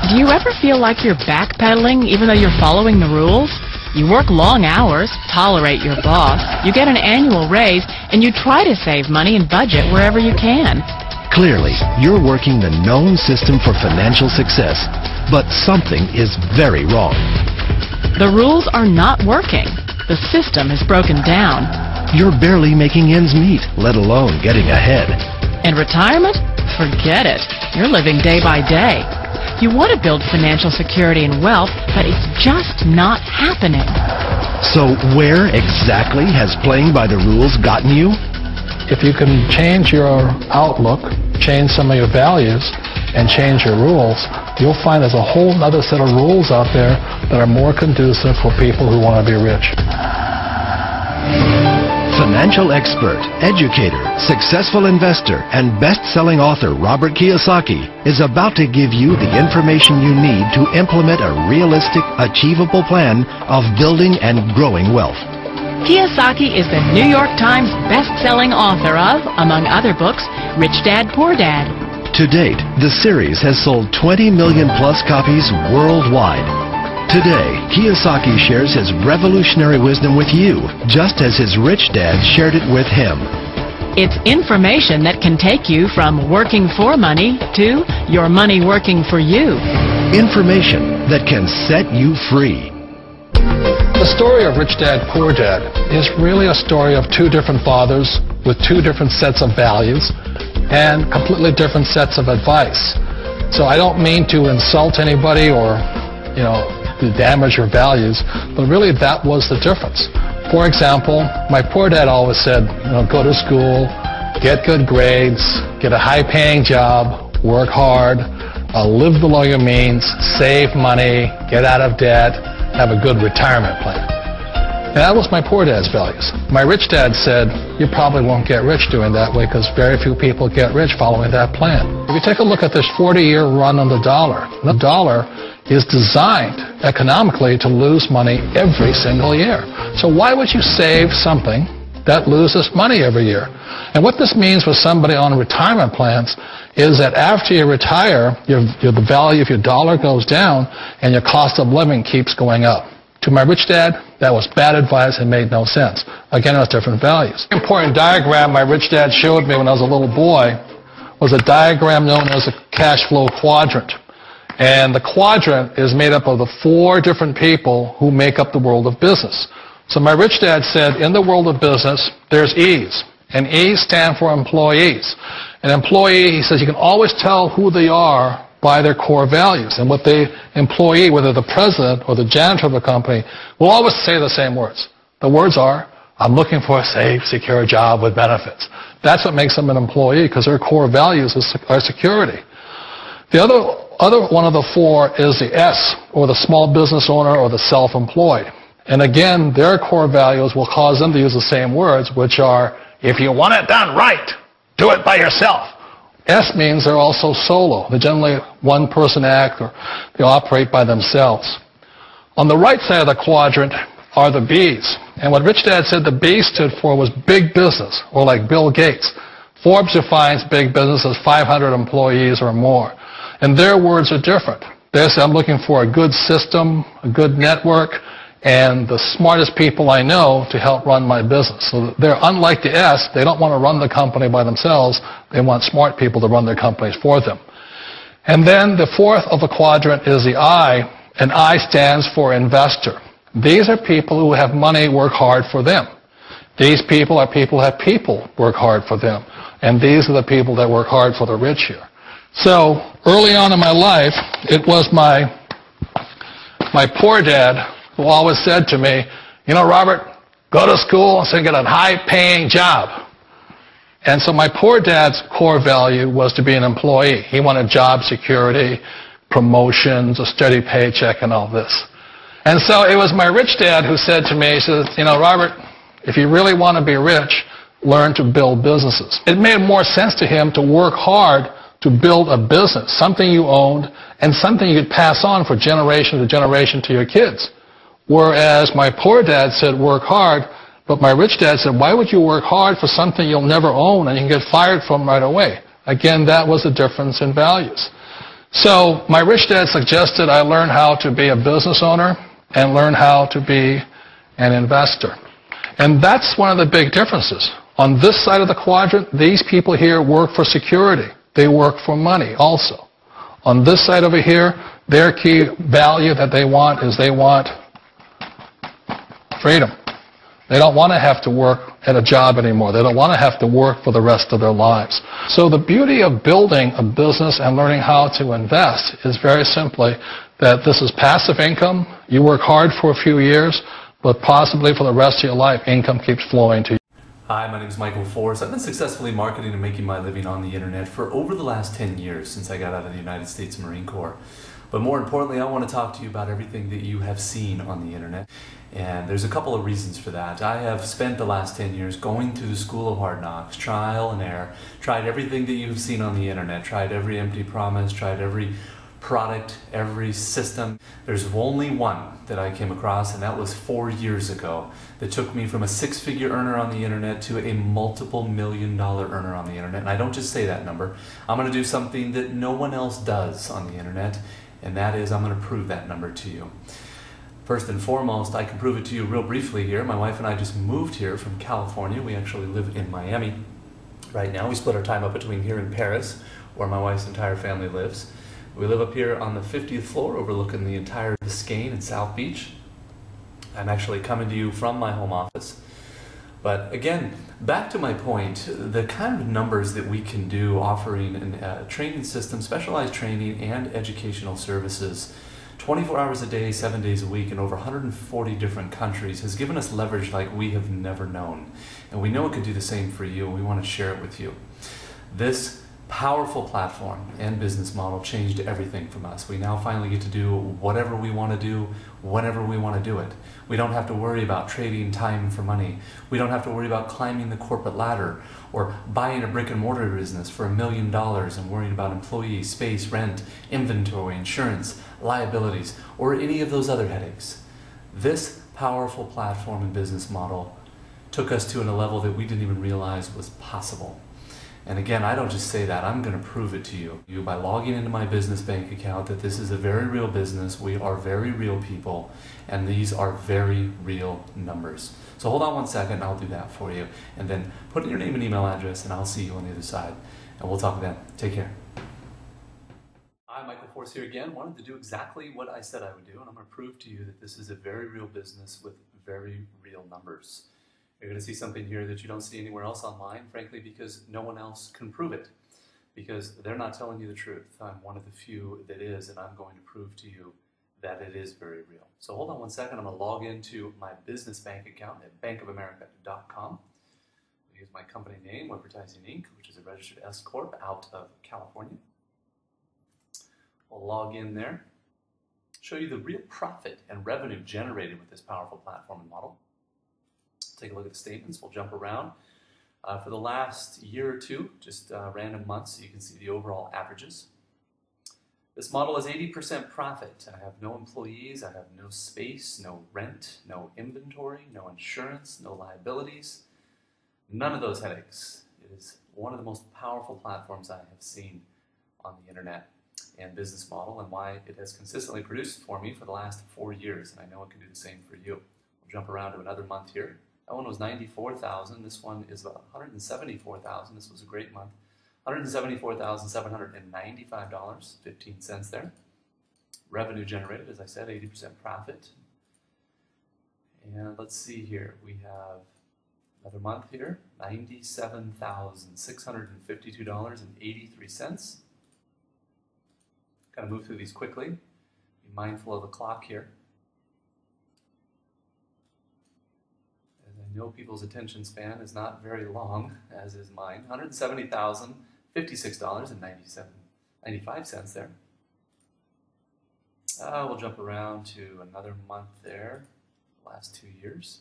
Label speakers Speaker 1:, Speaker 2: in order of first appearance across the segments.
Speaker 1: Do you ever feel like you're backpedaling even though you're following the rules? You work long hours, tolerate your boss, you get an annual raise, and you try to save money and budget wherever you can.
Speaker 2: Clearly, you're working the known system for financial success, but something is very wrong.
Speaker 1: The rules are not working. The system is broken down.
Speaker 2: You're barely making ends meet, let alone getting ahead.
Speaker 1: And retirement? Forget it. You're living day by day. You want to build financial security and wealth, but it's just not happening.
Speaker 2: So where exactly has playing by the rules gotten you?
Speaker 3: If you can change your outlook, change some of your values, and change your rules, you'll find there's a whole other set of rules out there that are more conducive for people who want to be rich.
Speaker 2: Financial expert, educator, successful investor, and best-selling author Robert Kiyosaki is about to give you the information you need to implement a realistic, achievable plan of building and growing wealth.
Speaker 1: Kiyosaki is the New York Times best-selling author of, among other books, Rich Dad, Poor Dad.
Speaker 2: To date, the series has sold 20 million plus copies worldwide. Today, Kiyosaki shares his revolutionary wisdom with you, just as his rich dad shared it with him.
Speaker 1: It's information that can take you from working for money to your money working for you.
Speaker 2: Information that can set you free.
Speaker 3: The story of Rich Dad, Poor Dad is really a story of two different fathers with two different sets of values and completely different sets of advice. So I don't mean to insult anybody or, to damage your values, but really that was the difference. For example, my poor dad always said, go to school, get good grades, get a high-paying job, work hard, live below your means, save money, get out of debt, have a good retirement plan. And that was my poor dad's values. My rich dad said, you probably won't get rich doing that way because very few people get rich following that plan. If you take a look at this 40-year run on the dollar is designed economically to lose money every single year. So why would you save something that loses money every year? And what this means with somebody on retirement plans is that after you retire, the value of your dollar goes down and your cost of living keeps going up. To my rich dad, that was bad advice and made no sense. Again, it was different values. An important diagram my rich dad showed me when I was a little boy was a diagram known as a cash flow quadrant. And the quadrant is made up of the four different people who make up the world of business. So my rich dad said, in the world of business, there's E's. And E's stand for employees. An employee, he says, you can always tell who they are by their core values. And what the employee, whether the president or the janitor of the company, will always say the same words. The words are, I'm looking for a safe, secure job with benefits. That's what makes them an employee, because their core values are security. The other one of the four is the S, or the small business owner or the self-employed. And again, their core values will cause them to use the same words, which are, if you want it done right, do it by yourself. S means they're also solo. They're generally one-person act, or they operate by themselves. On the right side of the quadrant are the B's. And what Rich Dad said the B stood for was big business, or like Bill Gates. Forbes defines big business as 500 employees or more. And their words are different. They say, I'm looking for a good system, a good network, and the smartest people I know to help run my business. So they're unlike the S. They don't want to run the company by themselves. They want smart people to run their companies for them. And then the fourth of the quadrant is the I, and I stands for investor. These are people who have money work hard for them. These people are people who have people work hard for them. And these are the people that work hard for the rich here. So early on in my life, it was my poor dad who always said to me, Robert, go to school and get a high-paying job. And so my poor dad's core value was to be an employee. He wanted job security, promotions, a steady paycheck, and all this. And so it was my rich dad who said to me, he says, Robert, if you really want to be rich, learn to build businesses. It made more sense to him to work hard to build a business, something you owned, and something you could pass on for generation to generation to your kids. Whereas my poor dad said work hard, but my rich dad said, why would you work hard for something you'll never own and you can get fired from right away? Again, that was a difference in values. So my rich dad suggested I learn how to be a business owner and learn how to be an investor. And that's one of the big differences. On this side of the quadrant, these people here work for security. They work for money also. On this side over here, their key value that they want is they want freedom. They don't want to have to work at a job anymore. They don't want to have to work for the rest of their lives. So the beauty of building a business and learning how to invest is very simply that this is passive income. You work hard for a few years, but possibly for the rest of your life, income keeps flowing to you.
Speaker 4: Hi, my name is Michael Forrest. I've been successfully marketing and making my living on the internet for over the last 10 years since I got out of the United States Marine Corps. But more importantly, I want to talk to you about everything that you have seen on the internet. And there's a couple of reasons for that. I have spent the last 10 years going through the school of hard knocks, trial and error, tried everything that you've seen on the internet, tried every empty promise, tried every product, every system. There's only one that I came across, and that was 4 years ago, that took me from a six-figure earner on the internet to a multiple million-dollar earner on the internet. And I don't just say that number. I'm going to do something that no one else does on the internet, and that is I'm going to prove that number to you. First and foremost, I can prove it to you real briefly here. My wife and I just moved here from California. We actually live in Miami right now. We split our time up between here and Paris, where my wife's entire family lives. We live up here on the 50th floor overlooking the entire Biscayne and South Beach. I'm actually coming to you from my home office. But again, back to my point, the kind of numbers that we can do offering a training system, specialized training and educational services 24 hours a day, 7 days a week in over 140 different countries has given us leverage like we have never known. And we know it could do the same for you, and we want to share it with you. This powerful platform and business model changed everything from us. We now finally get to do whatever we want to do, whenever we want to do it. We don't have to worry about trading time for money. We don't have to worry about climbing the corporate ladder or buying a brick and mortar business for $1 million and worrying about employees, space, rent, inventory, insurance, liabilities, or any of those other headaches. This powerful platform and business model took us to a level that we didn't even realize was possible. And again, I don't just say that, I'm going to prove it to you by logging into my business bank account that this is a very real business, we are very real people, and these are very real numbers. So hold on one second, I'll do that for you. And then put in your name and email address, and I'll see you on the other side. And we'll talk then. Take care. Hi, Michael Forrest here again. Wanted to do exactly what I said I would do, and I'm going to prove to you that this is a very real business with very real numbers. You're going to see something here that you don't see anywhere else online, frankly, because no one else can prove it. Because they're not telling you the truth. I'm one of the few that is, and I'm going to prove to you that it is very real. So hold on one second. I'm going to log into my business bank account at bankofamerica.com. I'll use my company name, Advertising Inc., which is a registered S Corp out of California. We'll log in there, show you the real profit and revenue generated with this powerful platform and model. Take a look at the statements. We'll jump around. For the last year or two, just random months, so you can see the overall averages. This model is 80% profit. I have no employees, I have no space, no rent, no inventory, no insurance, no liabilities, none of those headaches. It is one of the most powerful platforms I have seen on the internet and business model, and why it has consistently produced for me for the last 4 years, and I know it can do the same for you. We'll jump around to another month here. That one was $94,000. This one is about $174,000. This was a great month. $174,795.15 there. Revenue generated, as I said, 80% profit. And let's see here. We have another month here, $97,652.83. Kind of move through these quickly. Be mindful of the clock here. I know people's attention span is not very long, as is mine. $170,056.95 there. We'll jump around to another month there, the last 2 years.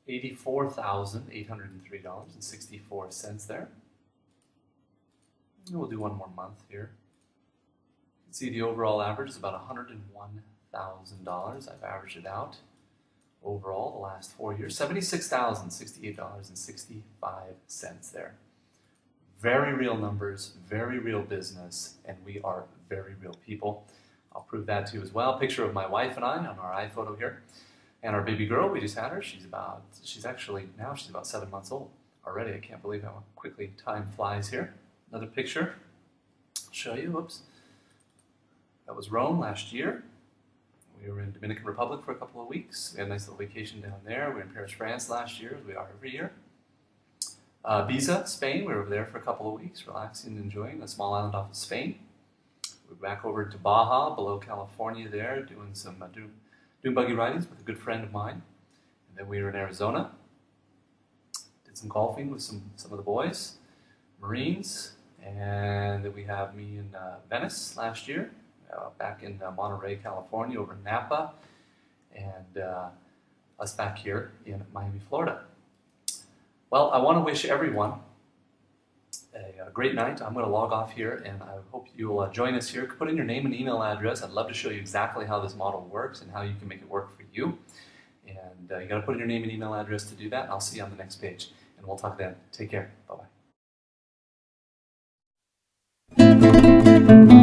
Speaker 4: $84,803.64 there. And we'll do one more month here. You can see the overall average is about $101,000. I've averaged it out overall the last 4 years. $76,068.65 there. Very real numbers, very real business, and we are very real people. I'll prove that to you as well. Picture of my wife and I on our iPhoto here. And our baby girl, we just had her. She's about 7 months old already. I can't believe how quickly time flies here. Another picture. I'll show you. Whoops. That was Rome last year. We were in Dominican Republic for a couple of weeks. We had a nice little vacation down there. We were in Paris, France last year, as we are every year. Ibiza, Spain. We were over there for a couple of weeks, relaxing and enjoying a small island off of Spain. We're back over to Baja, below California there, doing some doing buggy ridings with a good friend of mine. And then we were in Arizona. Did some golfing with some of the boys, Marines. And then we have me in Venice last year, back in Monterey, California, over in Napa, and us back here in Miami, Florida. Well, I want to wish everyone a great night. I'm going to log off here, and I hope you'll join us here. Put in your name and email address. I'd love to show you exactly how this model works and how you can make it work for you. And you got to put in your name and email address to do that. I'll see you on the next page, and we'll talk then. Take care. Bye-bye.